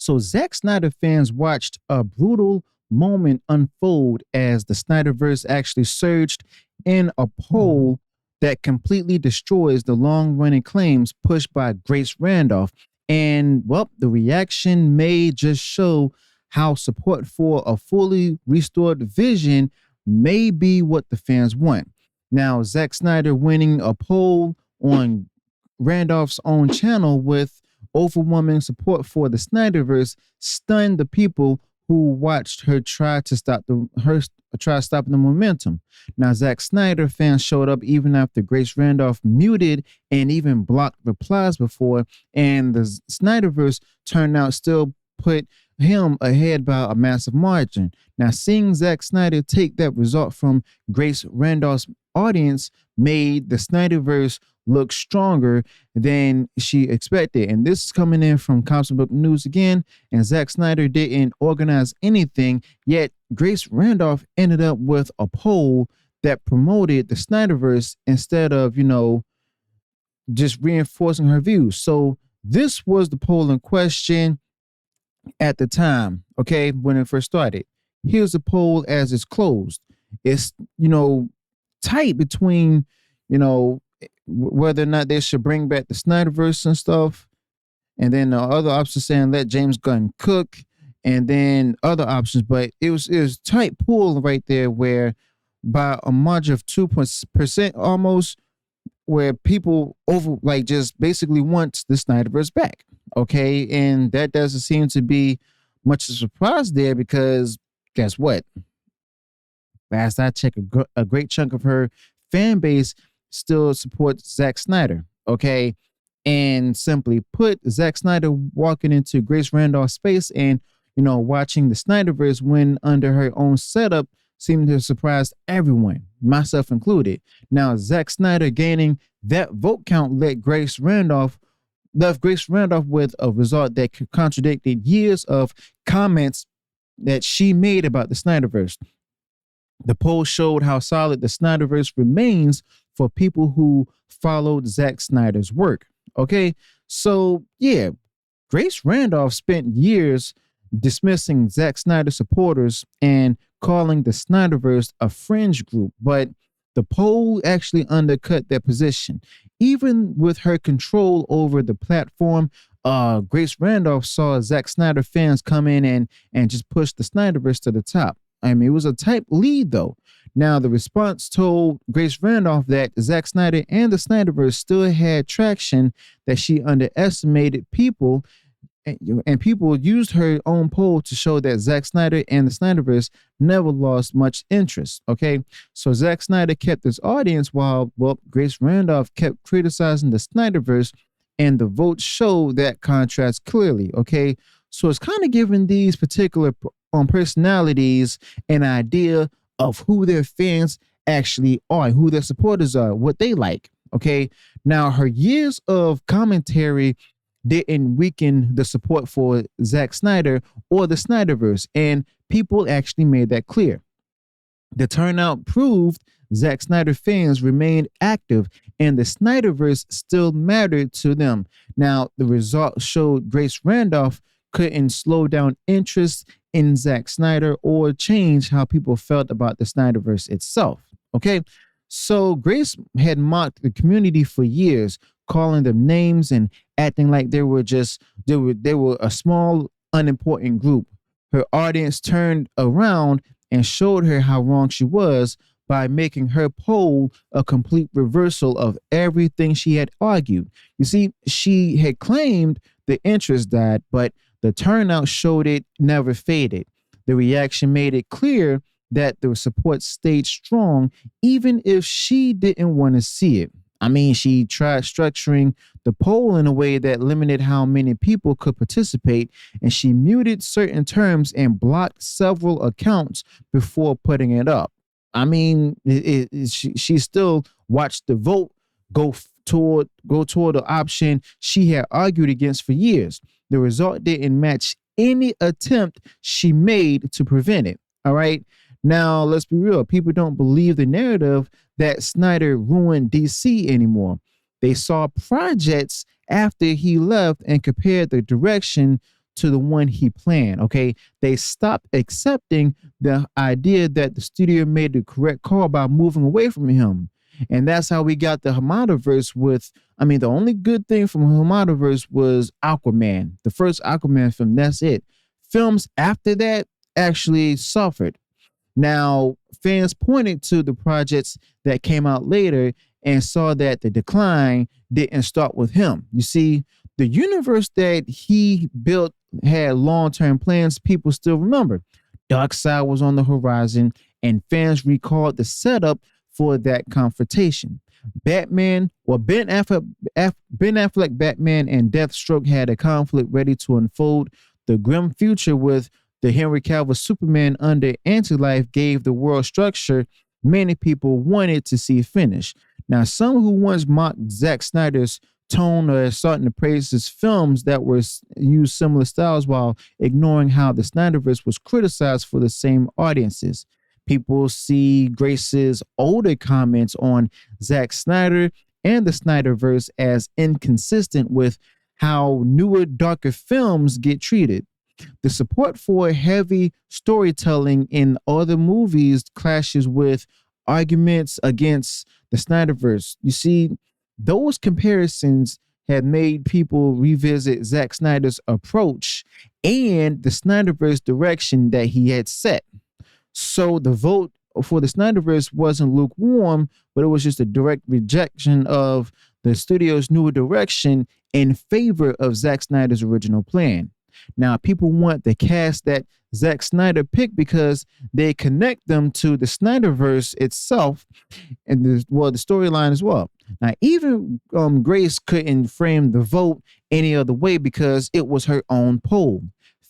So Zack Snyder fans watched a brutal moment unfold as the Snyderverse actually surged in a poll that completely destroys the long-running claims pushed by Grace Randolph. And well, the reaction may just show how support for a fully restored vision may be what the fans want. Now, Zack Snyder winning a poll on Randolph's own channel with overwhelming support for the Snyderverse stunned the people who watched her try stopping the momentum. Now, Zack Snyder fans showed up even after Grace Randolph muted and even blocked replies before, and the Snyderverse turnout still put him ahead by a massive margin. Now, seeing Zack Snyder take that result from Grace Randolph's audience made the Snyderverse look stronger than she expected. And this is coming in from Comic Book News again. And Zack Snyder didn't organize anything, yet Grace Randolph ended up with a poll that promoted the Snyderverse instead of, just reinforcing her views. So this was the poll in question at the time, okay, when it first started. Here's the poll as it's closed. It's, tight between, whether or not they should bring back the Snyderverse and stuff. And then the other options saying let James Gunn cook, and then other options. But it was tight pool right there where by a margin of 2% almost, where people just basically want the Snyderverse back. Okay. And that doesn't seem to be much of a surprise there, because guess what? Last I checked, a great chunk of her fan base still supports Zack Snyder. Okay. And simply put, Zack Snyder walking into Grace Randolph's space and, watching the Snyderverse win under her own setup seemed to surprise everyone, myself included. Now, Zack Snyder gaining that vote count left Grace Randolph with a result that contradicted years of comments that she made about the Snyderverse. The poll showed how solid the Snyderverse remains for people who followed Zack Snyder's work. Okay, so yeah, Grace Randolph spent years dismissing Zack Snyder supporters and calling the Snyderverse a fringe group, but the poll actually undercut their position. Even with her control over the platform, Grace Randolph saw Zack Snyder fans come in and just push the Snyderverse to the top. I mean, it was a tight lead, though. Now, the response told Grace Randolph that Zack Snyder and the Snyderverse still had traction, that she underestimated people, and people used her own poll to show that Zack Snyder and the Snyderverse never lost much interest. Okay, so Zack Snyder kept his audience while, Grace Randolph kept criticizing the Snyderverse, and the votes show that contrast clearly. Okay, so it's kind of giving these particular personalities an idea of who their fans actually are, who their supporters are, what they like. Okay, now her years of commentary didn't weaken the support for Zack Snyder or the Snyderverse, and people actually made that clear. The turnout proved Zack Snyder fans remained active and the Snyderverse still mattered to them. Now, the result showed Grace Randolph couldn't slow down interest in Zack Snyder or change how people felt about the Snyderverse itself. Okay, so Grace had mocked the community for years, calling them names and acting like they were a small, unimportant group. Her audience turned around and showed her how wrong she was by making her poll a complete reversal of everything she had argued. You see, she had claimed the interest died, but the turnout showed it never faded. The reaction made it clear that the support stayed strong, even if she didn't want to see it. I mean, she tried structuring the poll in a way that limited how many people could participate, and she muted certain terms and blocked several accounts before putting it up. I mean, she still watched the vote go toward the option she had argued against for years. The result didn't match any attempt she made to prevent it. All right. Now, let's be real. People don't believe the narrative that Snyder ruined DC anymore. They saw projects after he left and compared the direction to the one he planned. Okay. They stopped accepting the idea that the studio made the correct call by moving away from him. And that's how we got the Snyderverse with, I mean, the only good thing from Snyderverse was Aquaman, the first Aquaman film. That's it. Films after that actually suffered. Now, fans pointed to the projects that came out later and saw that the decline didn't start with him. You see, the universe that he built had long-term plans people still remember. Darkseid was on the horizon, and fans recalled the setup for that confrontation. Batman, or Ben Affleck Batman and Deathstroke had a conflict ready to unfold. The grim future with the Henry Cavill Superman under anti-life gave the world structure many people wanted to see finished. Now, some who once mocked Zack Snyder's tone are starting to praise his films that were used similar styles while ignoring how the Snyderverse was criticized for the same audiences. People see Grace's older comments on Zack Snyder and the Snyderverse as inconsistent with how newer, darker films get treated. The support for heavy storytelling in other movies clashes with arguments against the Snyderverse. You see, those comparisons have made people revisit Zack Snyder's approach and the Snyderverse direction that he had set. So the vote for the Snyderverse wasn't lukewarm, but it was just a direct rejection of the studio's newer direction in favor of Zack Snyder's original plan. Now, people want the cast that Zack Snyder picked because they connect them to the Snyderverse itself and the storyline as well. Now, even Grace couldn't frame the vote any other way because it was her own poll.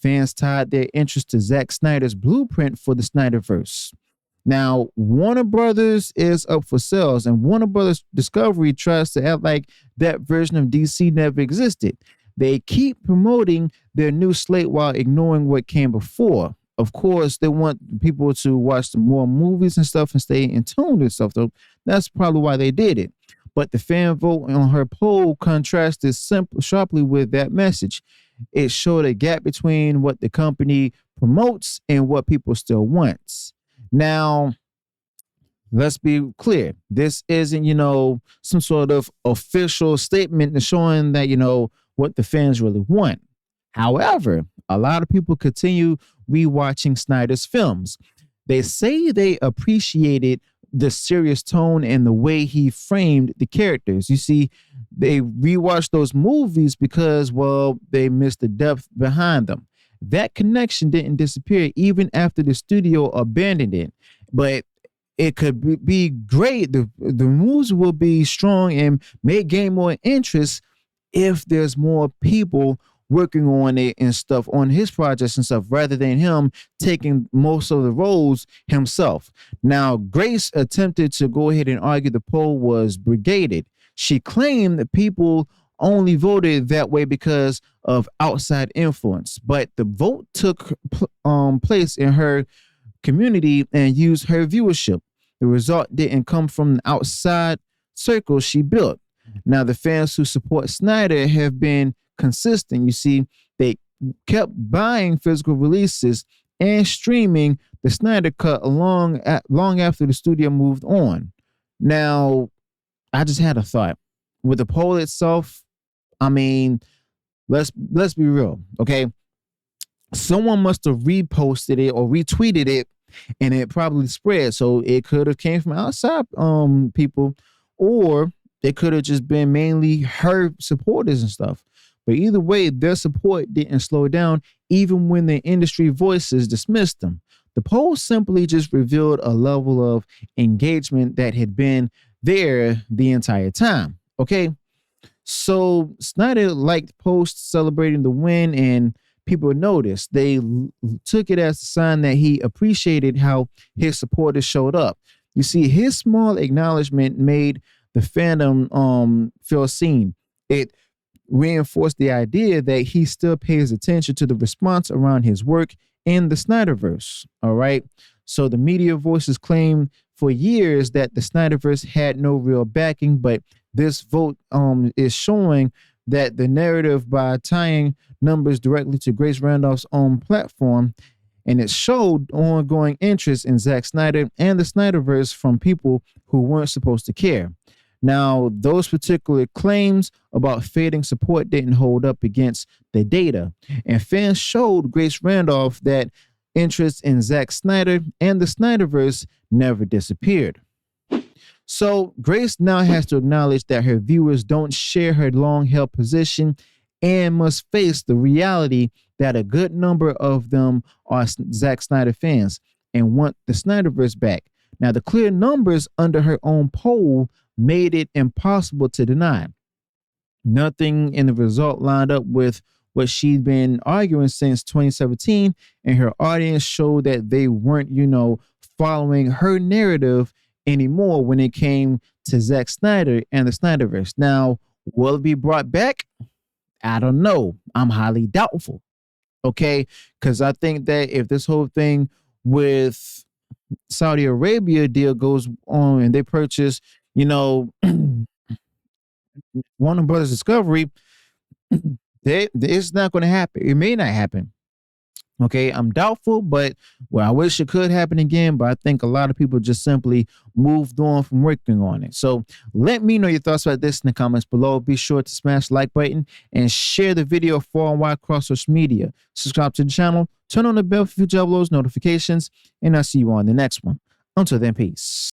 Fans tied their interest to Zack Snyder's blueprint for the Snyderverse. Now, Warner Brothers is up for sales, and Warner Brothers Discovery tries to act like that version of DC never existed. They keep promoting their new slate while ignoring what came before. Of course, they want people to watch some more movies and stuff and stay in tune and stuff. So that's probably why they did it. But the fan vote on her poll contrasted sharply with that message. It showed a gap between what the company promotes and what people still want. Now, let's be clear. This isn't, some sort of official statement showing that, what the fans really want. However, a lot of people continue rewatching Snyder's films. They say they appreciated the serious tone and the way he framed the characters. You see, they rewatched those movies because, they missed the depth behind them. That connection didn't disappear even after the studio abandoned it. But it could be great. The moves will be strong and may gain more interest if there's more people working on it and stuff, on his projects and stuff, rather than him taking most of the roles himself. Now, Grace attempted to go ahead and argue the poll was brigaded. She claimed that people only voted that way because of outside influence, but the vote took place in her community and used her viewership. The result didn't come from the outside circle she built. Now, the fans who support Snyder have been consistent. You see, they kept buying physical releases and streaming the Snyder Cut long after the studio moved on. Now, I just had a thought. With the poll itself, I mean, let's be real, okay? Someone must have reposted it or retweeted it, and it probably spread. So it could have came from outside people, or it could have just been mainly her supporters and stuff. But either way, their support didn't slow down even when the industry voices dismissed them. The poll simply just revealed a level of engagement that had been there the entire time. Okay, so Snyder liked posts celebrating the win, and people noticed. They took it as a sign that he appreciated how his supporters showed up. You see, his small acknowledgement made the fandom feel seen. It reinforced the idea that he still pays attention to the response around his work in the Snyderverse. All right. So the media voices claimed for years that the Snyderverse had no real backing, but this vote is showing that the narrative by tying numbers directly to Grace Randolph's own platform, and it showed ongoing interest in Zack Snyder and the Snyderverse from people who weren't supposed to care. Now, those particular claims about fading support didn't hold up against the data, and fans showed Grace Randolph that interest in Zack Snyder and the Snyderverse never disappeared. So Grace now has to acknowledge that her viewers don't share her long-held position and must face the reality that a good number of them are Zack Snyder fans and want the Snyderverse back. Now, the clear numbers under her own poll made it impossible to deny. Nothing in the result lined up with what she'd been arguing since 2017, and her audience showed that they weren't, following her narrative anymore when it came to Zack Snyder and the Snyderverse. Now, will it be brought back? I don't know. I'm highly doubtful. Okay, because I think that if this whole thing with Saudi Arabia deal goes on and they purchase, Warner Brothers Discovery, it's not going to happen. It may not happen. Okay, I'm doubtful, but I wish it could happen again. But I think a lot of people just simply moved on from working on it. So let me know your thoughts about this in the comments below. Be sure to smash the like button and share the video far and wide across social media. Subscribe to the channel, turn on the bell for future uploads, notifications, and I'll see you on the next one. Until then, peace.